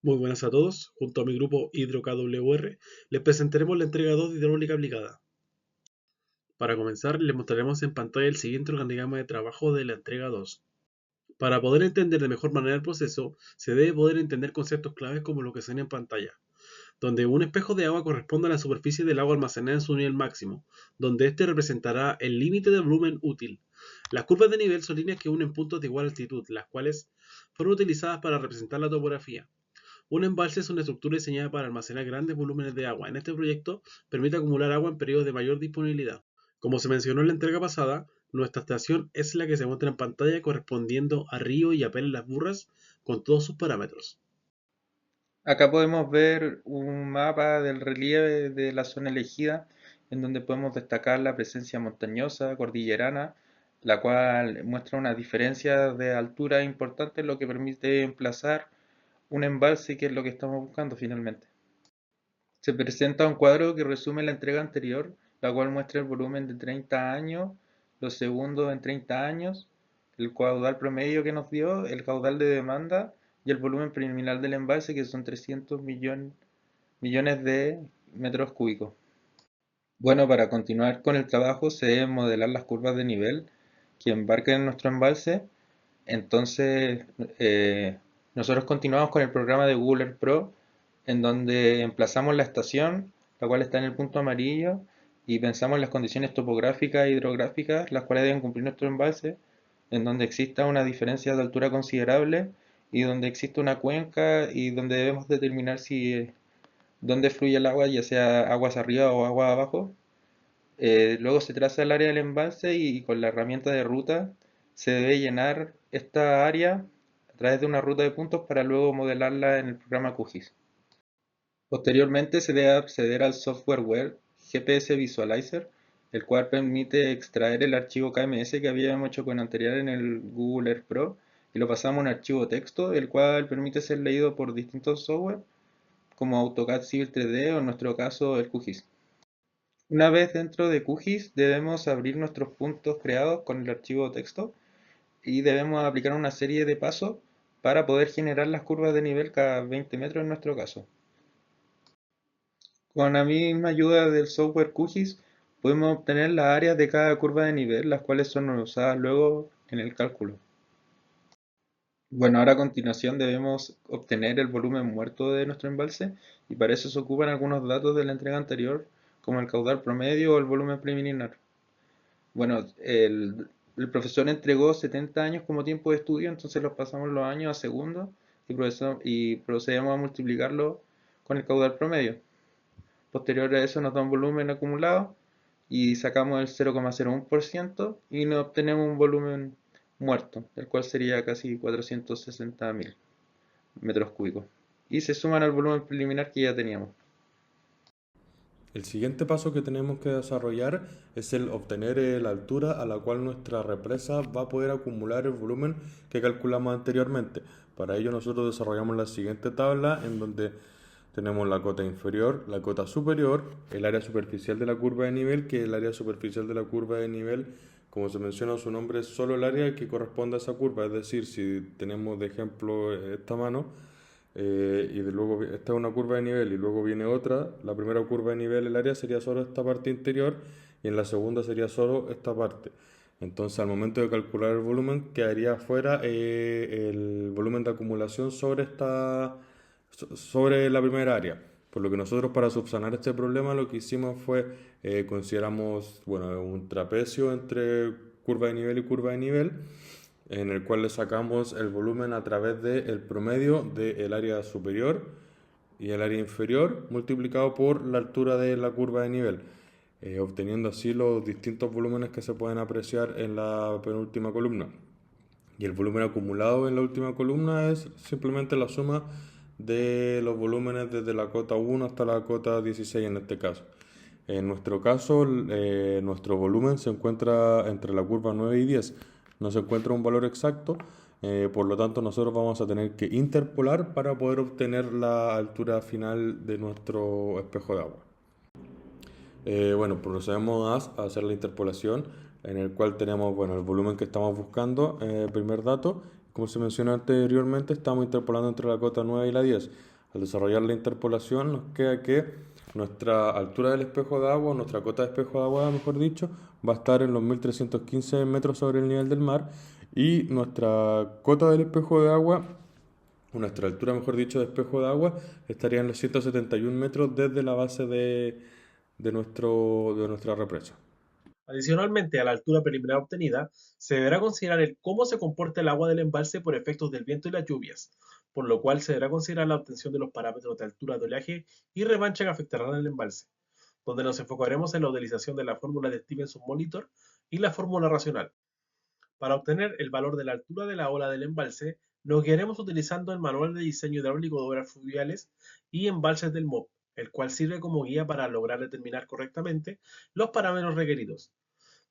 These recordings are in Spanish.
Muy buenas a todos. Junto a mi grupo HidroKWR les presentaremos la entrega 2 de hidráulica aplicada. Para comenzar, les mostraremos en pantalla el siguiente organigrama de trabajo de la entrega 2. Para poder entender de mejor manera el proceso, se debe poder entender conceptos claves como lo que se ven en pantalla, donde un espejo de agua corresponde a la superficie del agua almacenada en su nivel máximo, donde este representará el límite del volumen útil. Las curvas de nivel son líneas que unen puntos de igual altitud, las cuales fueron utilizadas para representar la topografía. Un embalse es una estructura diseñada para almacenar grandes volúmenes de agua. En este proyecto permite acumular agua en periodos de mayor disponibilidad. Como se mencionó en la entrega pasada, nuestra estación es la que se muestra en pantalla correspondiendo a Río y a Pérez Las Burras con todos sus parámetros. Acá podemos ver un mapa del relieve de la zona elegida, en donde podemos destacar la presencia montañosa, cordillerana, la cual muestra una diferencia de altura importante, lo que permite emplazar un embalse, que es lo que estamos buscando finalmente. Se presenta un cuadro que resume la entrega anterior, la cual muestra el volumen de 30 años, los segundos en 30 años, el caudal promedio que nos dio, el caudal de demanda y el volumen preliminar del embalse, que son 300 millones de metros cúbicos. Bueno, para continuar con el trabajo se deben modelar las curvas de nivel que embarcan en nuestro embalse. Entonces, nosotros continuamos con el programa de Google Earth Pro, en donde emplazamos la estación, la cual está en el punto amarillo, y pensamos en las condiciones topográficas e hidrográficas, las cuales deben cumplir nuestro embalse, en donde exista una diferencia de altura considerable y donde existe una cuenca y donde debemos determinar si dónde fluye el agua, ya sea aguas arriba o aguas abajo. Luego se traza el área del embalse y con la herramienta de ruta se debe llenar esta área a través de una ruta de puntos para luego modelarla en el programa QGIS. Posteriormente se debe acceder al software web GPS Visualizer, el cual permite extraer el archivo KMS que habíamos hecho con anterior en el Google Earth Pro y lo pasamos a un archivo texto, el cual permite ser leído por distintos software como AutoCAD Civil 3D o en nuestro caso el QGIS. Una vez dentro de QGIS debemos abrir nuestros puntos creados con el archivo texto y debemos aplicar una serie de pasos para poder generar las curvas de nivel cada 20 metros en nuestro caso. Con la misma ayuda del software QGIS podemos obtener las áreas de cada curva de nivel, las cuales son usadas luego en el cálculo. Bueno, ahora a continuación debemos obtener el volumen muerto de nuestro embalse y para eso se ocupan algunos datos de la entrega anterior, como el caudal promedio o el volumen preliminar. Bueno, el profesor entregó 70 años como tiempo de estudio, entonces los pasamos los años a segundos y procedemos a multiplicarlo con el caudal promedio. Posterior a eso nos da un volumen acumulado y sacamos el 0,01% y nos obtenemos un volumen muerto, el cual sería casi 460.000 metros cúbicos. Y se suman al volumen preliminar que ya teníamos. El siguiente paso que tenemos que desarrollar es el obtener la altura a la cual nuestra represa va a poder acumular el volumen que calculamos anteriormente. Para ello nosotros desarrollamos la siguiente tabla en donde tenemos la cota inferior, la cota superior, el área superficial de la curva de nivel, que el área superficial de la curva de nivel, como se menciona su nombre, es solo el área que corresponde a esa curva. Es decir, si tenemos de ejemplo esta mano, luego esta es una curva de nivel y luego viene otra. La primera curva de nivel, el área sería solo esta parte interior y en la segunda sería solo esta parte. Entonces al momento de calcular el volumen quedaría fuera el volumen de acumulación sobre la primera área. Por lo que nosotros para subsanar este problema lo que hicimos fue consideramos bueno, un trapecio entre curva de nivel y curva de nivel en el cual le sacamos el volumen a través del promedio del área superior y el área inferior multiplicado por la altura de la curva de nivel, obteniendo así los distintos volúmenes que se pueden apreciar en la penúltima columna. Y el volumen acumulado en la última columna es simplemente la suma de los volúmenes desde la cota 1 hasta la cota 16 en este caso. En nuestro caso, nuestro volumen se encuentra entre la curva 9 y 10. No se encuentra un valor exacto, por lo tanto nosotros vamos a tener que interpolar para poder obtener la altura final de nuestro espejo de agua. Bueno, procedemos a hacer la interpolación en el cual tenemos bueno, el volumen que estamos buscando, primer dato. Como se mencionó anteriormente, estamos interpolando entre la cota 9 y la 10. Al desarrollar la interpolación nos queda que nuestra altura del espejo de agua, nuestra cota de espejo de agua, mejor dicho, va a estar en los 1315 metros sobre el nivel del mar y nuestra cota del espejo de agua, nuestra altura, mejor dicho, de espejo de agua, estaría en los 171 metros desde la base de nuestra represa. Adicionalmente, a la altura preliminar obtenida, se deberá considerar el cómo se comporta el agua del embalse por efectos del viento y las lluvias, por lo cual se deberá considerar la obtención de los parámetros de altura de oleaje y revancha que afectarán al embalse, donde nos enfocaremos en la utilización de la fórmula de Stevenson-Molitor y la fórmula racional. Para obtener el valor de la altura de la ola del embalse, nos guiaremos utilizando el Manual de Diseño Hidráulico de Obras Fluviales y Embalses del MOP, el cual sirve como guía para lograr determinar correctamente los parámetros requeridos,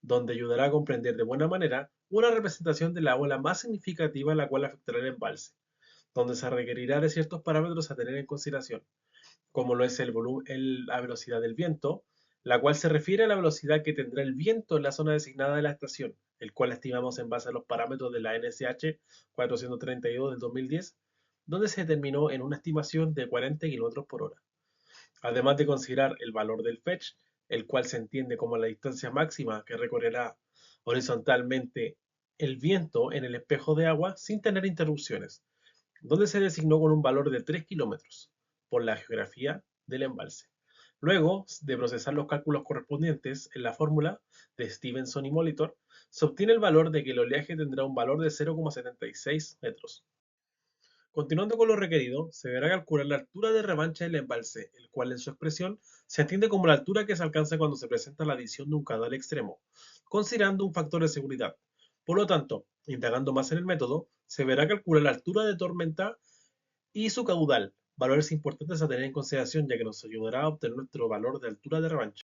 donde ayudará a comprender de buena manera una representación de la ola más significativa la cual afectará el embalse, donde se requerirá de ciertos parámetros a tener en consideración, como lo es la velocidad del viento, la cual se refiere a la velocidad que tendrá el viento en la zona designada de la estación, el cual estimamos en base a los parámetros de la NSH 432 del 2010, donde se determinó en una estimación de 40 km por hora. Además de considerar el valor del fetch, el cual se entiende como la distancia máxima que recorrerá horizontalmente el viento en el espejo de agua sin tener interrupciones, donde se designó con un valor de 3 kilómetros por la geografía del embalse. Luego de procesar los cálculos correspondientes en la fórmula de Stevenson y Molitor, se obtiene el valor de que el oleaje tendrá un valor de 0,76 metros. Continuando con lo requerido, se deberá calcular la altura de revancha del embalse, el cual en su expresión se entiende como la altura que se alcanza cuando se presenta la adición de un caudal extremo, considerando un factor de seguridad. Por lo tanto, indagando más en el método, se deberá calcular la altura de tormenta y su caudal, valores importantes a tener en consideración ya que nos ayudará a obtener nuestro valor de altura de revancha.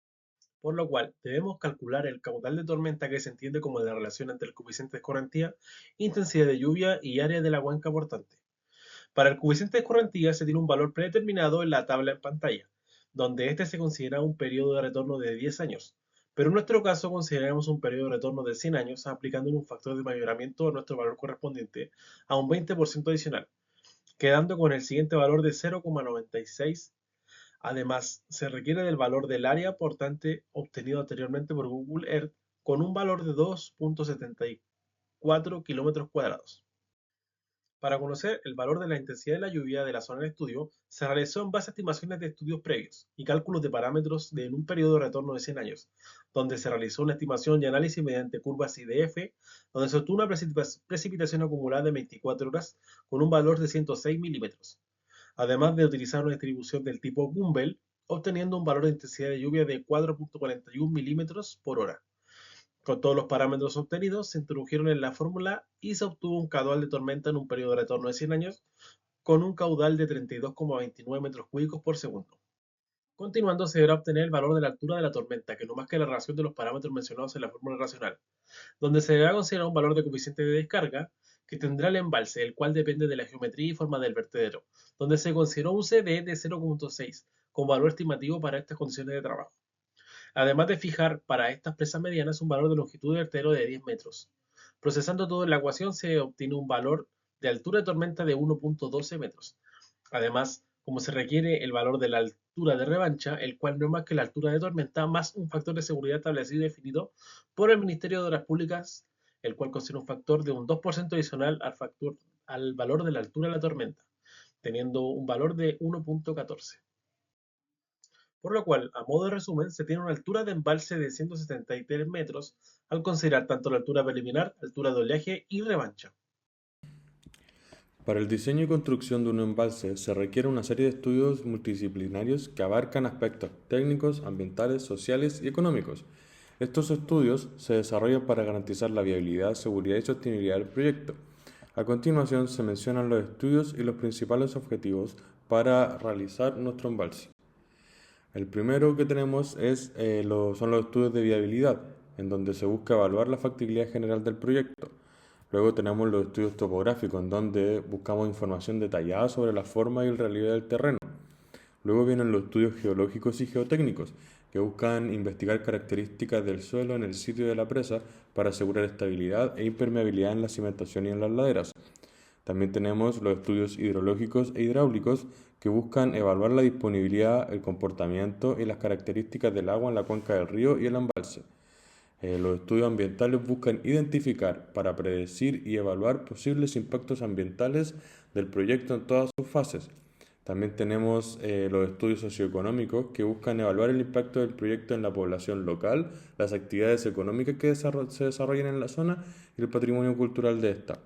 Por lo cual, debemos calcular el caudal de tormenta que se entiende como la relación entre el coeficiente de escorrentía, intensidad de lluvia y área de la cuenca portante. Para el coeficiente de escorrentía se tiene un valor predeterminado en la tabla en pantalla, donde este se considera un periodo de retorno de 10 años, pero en nuestro caso consideramos un periodo de retorno de 100 años aplicando un factor de mayoramiento a nuestro valor correspondiente a un 20% adicional, quedando con el siguiente valor de 0,96. Además, se requiere del valor del área portante obtenido anteriormente por Google Earth con un valor de 2,74 kilómetros cuadrados. Para conocer el valor de la intensidad de la lluvia de la zona de estudio, se realizó en base a estimaciones de estudios previos y cálculos de parámetros en un periodo de retorno de 100 años, donde se realizó una estimación y análisis mediante curvas IDF, donde se obtuvo una precipitación acumulada de 24 horas con un valor de 106 milímetros, además de utilizar una distribución del tipo Gumbel, obteniendo un valor de intensidad de lluvia de 4,41 milímetros por hora. Con todos los parámetros obtenidos, se introdujeron en la fórmula y se obtuvo un caudal de tormenta en un periodo de retorno de 100 años con un caudal de 32,29 metros cúbicos por segundo. Continuando, se deberá obtener el valor de la altura de la tormenta, que no más que la relación de los parámetros mencionados en la fórmula racional, donde se deberá considerar un valor de coeficiente de descarga que tendrá el embalse, el cual depende de la geometría y forma del vertedero, donde se consideró un CD de 0,6 con valor estimativo para estas condiciones de trabajo. Además de fijar para estas presas medianas un valor de longitud de vertedero de 10 metros. Procesando todo en la ecuación se obtiene un valor de altura de tormenta de 1,12 metros. Además, como se requiere el valor de la altura de revancha, el cual no es más que la altura de tormenta más un factor de seguridad establecido y definido por el Ministerio de Obras Públicas, el cual considera un factor de un 2% adicional al valor de la altura de la tormenta, teniendo un valor de 1,14. Por lo cual, a modo de resumen, se tiene una altura de embalse de 173 metros al considerar tanto la altura preliminar, altura de oleaje y revancha. Para el diseño y construcción de un embalse se requiere una serie de estudios multidisciplinarios que abarcan aspectos técnicos, ambientales, sociales y económicos. Estos estudios se desarrollan para garantizar la viabilidad, seguridad y sostenibilidad del proyecto. A continuación se mencionan los estudios y los principales objetivos para realizar nuestro embalse. El primero que tenemos son los estudios de viabilidad, en donde se busca evaluar la factibilidad general del proyecto. Luego tenemos los estudios topográficos, en donde buscamos información detallada sobre la forma y el relieve del terreno. Luego vienen los estudios geológicos y geotécnicos, que buscan investigar características del suelo en el sitio de la presa para asegurar estabilidad e impermeabilidad en la cimentación y en las laderas. También tenemos los estudios hidrológicos e hidráulicos que buscan evaluar la disponibilidad, el comportamiento y las características del agua en la cuenca del río y el embalse. Los estudios ambientales buscan identificar para predecir y evaluar posibles impactos ambientales del proyecto en todas sus fases. También tenemos los estudios socioeconómicos que buscan evaluar el impacto del proyecto en la población local, las actividades económicas que se desarrollan en la zona y el patrimonio cultural de esta.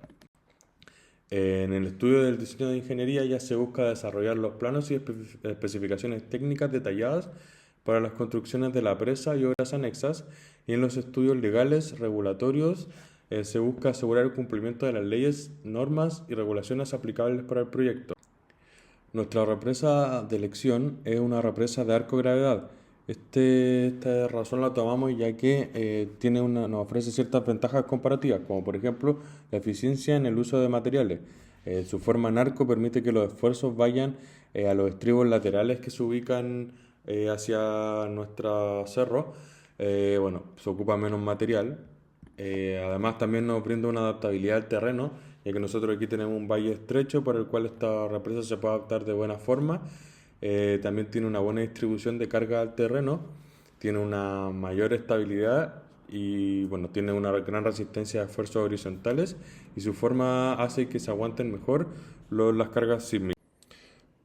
En el estudio del diseño de ingeniería ya se busca desarrollar los planos y especificaciones técnicas detalladas para las construcciones de la presa y obras anexas, y en los estudios legales, regulatorios, se busca asegurar el cumplimiento de las leyes, normas y regulaciones aplicables para el proyecto. Nuestra represa de elección es una represa de arco gravedad. Esta razón la tomamos ya que nos ofrece ciertas ventajas comparativas, como por ejemplo la eficiencia en el uso de materiales. Su forma en arco permite que los esfuerzos vayan a los estribos laterales que se ubican hacia nuestro cerro. Se ocupa menos material. Además también nos brinda una adaptabilidad al terreno, ya que nosotros aquí tenemos un valle estrecho por el cual esta represa se puede adaptar de buena forma. También tiene una buena distribución de carga al terreno, tiene una mayor estabilidad y tiene una gran resistencia a esfuerzos horizontales, y su forma hace que se aguanten mejor las cargas sísmicas.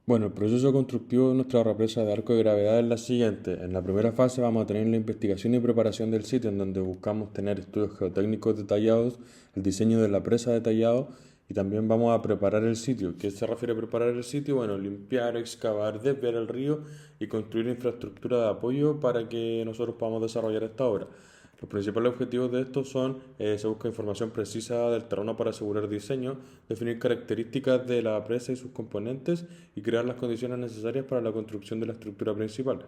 El proceso constructivo de nuestra represa de arco de gravedad es la siguiente. En la primera fase vamos a tener la investigación y preparación del sitio, en donde buscamos tener estudios geotécnicos detallados, el diseño de la presa detallado, y también vamos a preparar el sitio. ¿Qué se refiere a preparar el sitio? Limpiar, excavar, desviar el río y construir infraestructura de apoyo para que nosotros podamos desarrollar esta obra. Los principales objetivos de esto son, se busca información precisa del terreno para asegurar diseño, definir características de la presa y sus componentes y crear las condiciones necesarias para la construcción de la estructura principal.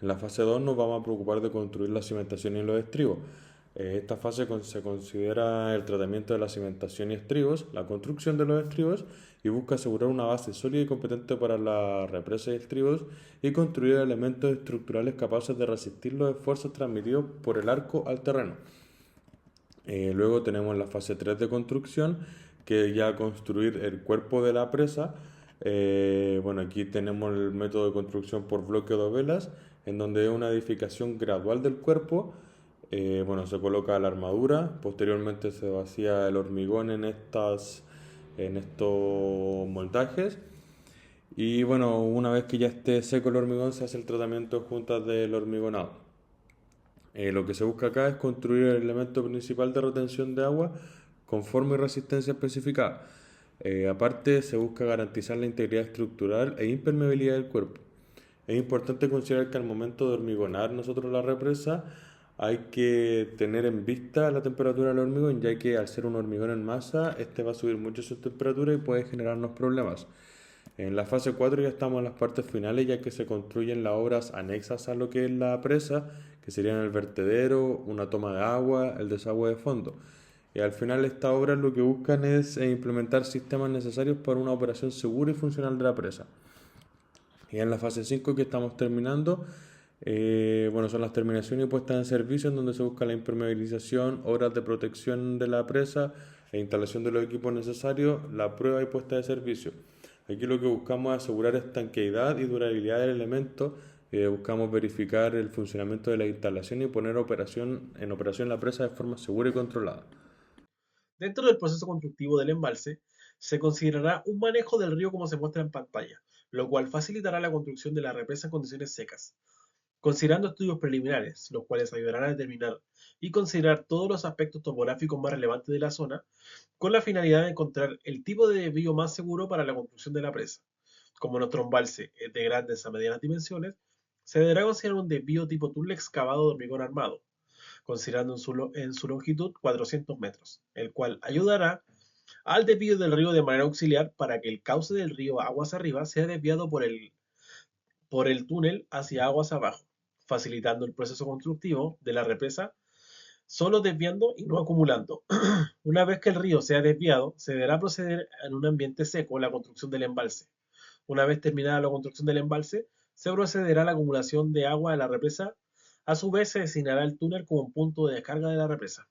En la fase 2 nos vamos a preocupar de construir la cimentación y los estribos. Esta fase se considera el tratamiento de la cimentación y estribos, la construcción de los estribos, y busca asegurar una base sólida y competente para la represa y estribos y construir elementos estructurales capaces de resistir los esfuerzos transmitidos por el arco al terreno. Luego tenemos la fase 3 de construcción, que ya construir el cuerpo de la presa. Aquí tenemos el método de construcción por bloque o dovelas, en donde es una edificación gradual del cuerpo. Se coloca la armadura, posteriormente se vacía el hormigón en estos moldajes, y una vez que ya esté seco el hormigón se hace el tratamiento juntas del hormigonado. Lo que se busca acá es construir el elemento principal de retención de agua con forma y resistencia especificada. Aparte, se busca garantizar la integridad estructural e impermeabilidad del cuerpo. Es importante considerar que al momento de hormigonar nosotros la represa, hay que tener en vista la temperatura del hormigón, ya que al ser un hormigón en masa, este va a subir mucho su temperatura y puede generarnos problemas. En la fase 4 ya estamos en las partes finales, ya que se construyen las obras anexas a lo que es la presa, que serían el vertedero, una toma de agua, el desagüe de fondo. Y al final estas obras lo que buscan es implementar sistemas necesarios para una operación segura y funcional de la presa. Y en la fase 5 que estamos terminando, son las terminaciones y puestas en servicio, en donde se busca la impermeabilización, obras de protección de la presa e instalación de los equipos necesarios, la prueba y puesta de servicio. Aquí lo que buscamos es asegurar estanqueidad y durabilidad del elemento. Buscamos verificar el funcionamiento de la instalación y poner en operación la presa de forma segura y controlada. Dentro del proceso constructivo del embalse, se considerará un manejo del río como se muestra en pantalla, lo cual facilitará la construcción de la represa en condiciones secas. Considerando estudios preliminares, los cuales ayudarán a determinar y considerar todos los aspectos topográficos más relevantes de la zona, con la finalidad de encontrar el tipo de desvío más seguro para la construcción de la presa. Como nuestro embalse es de grandes a medianas dimensiones, se deberá considerar un desvío tipo túnel excavado de hormigón armado, considerando en su longitud 400 metros, el cual ayudará al desvío del río de manera auxiliar para que el cauce del río aguas arriba sea desviado por el túnel hacia aguas abajo, facilitando el proceso constructivo de la represa, solo desviando y no acumulando. Una vez que el río sea desviado, se deberá proceder en un ambiente seco a la construcción del embalse. Una vez terminada la construcción del embalse, se procederá a la acumulación de agua de la represa. A su vez, se designará el túnel como punto de descarga de la represa.